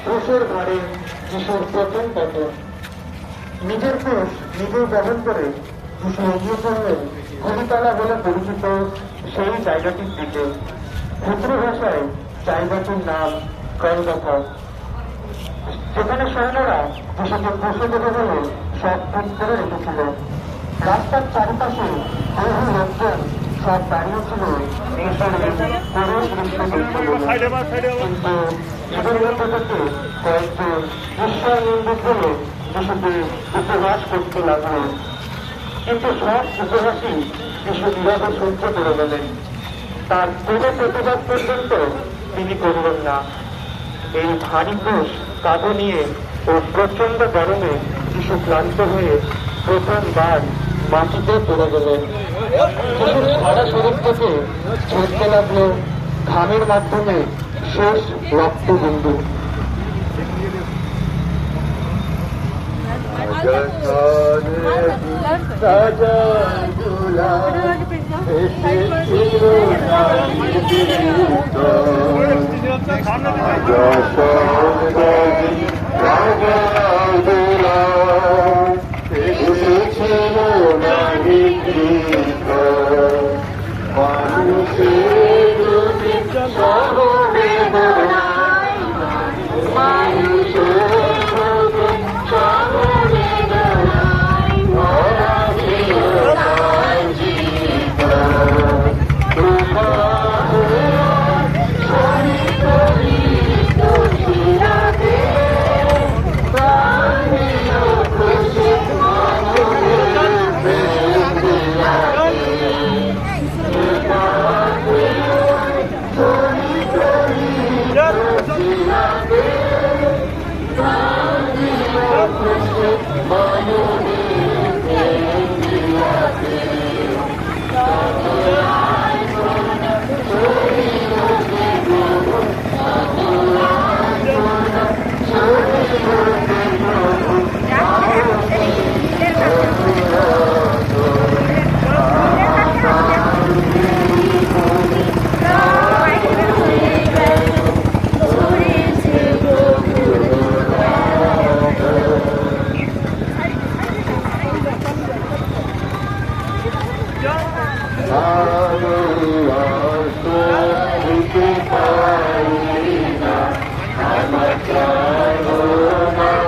ক্রুশের ঘরে যিশুর প্রথম পতন। নিজের ক্রুশ নিজেই বহন করে যিশু এগিয়ে চললেন কলিতলা বলে পরিচিত সেই জায়গাটির দিকে। হিব্রু ভাষায় জায়গাটির নাম গলগথা, যেখানে সৈন্যরা যিশুকে ক্রুশে দেবে বলে সব ঠিক করে রেখেছিল। রাস্তার চারপাশে বহু লোকজন সব দাঁড়িয়েছিল পুরো দৃশ্য দেখতে বলে। কিন্তু এদের মধ্যে থেকে কয়েকজন ঈশ্বর নিন্দুক বলে যিশুকে উপবাস করতে লাগলো। কিন্তু সব উপবাসী যিশু নীরবে সহ্য করে গেলেন। তার কোনো প্রতিবাদ পর্যন্ত তিনি করলেন না। এই ভারী ক্রুশ কাঁধে নিয়ে ও প্রচন্ড গরমে যিশু ক্লান্ত হয়ে প্রথমবার মাটিতে পড়ে গেলেন। যিশুর সারা শরীর থেকে ঝরতে লাগলো ঘামের মাধ্যমে শেষ রক্তবিন্দু। রাজা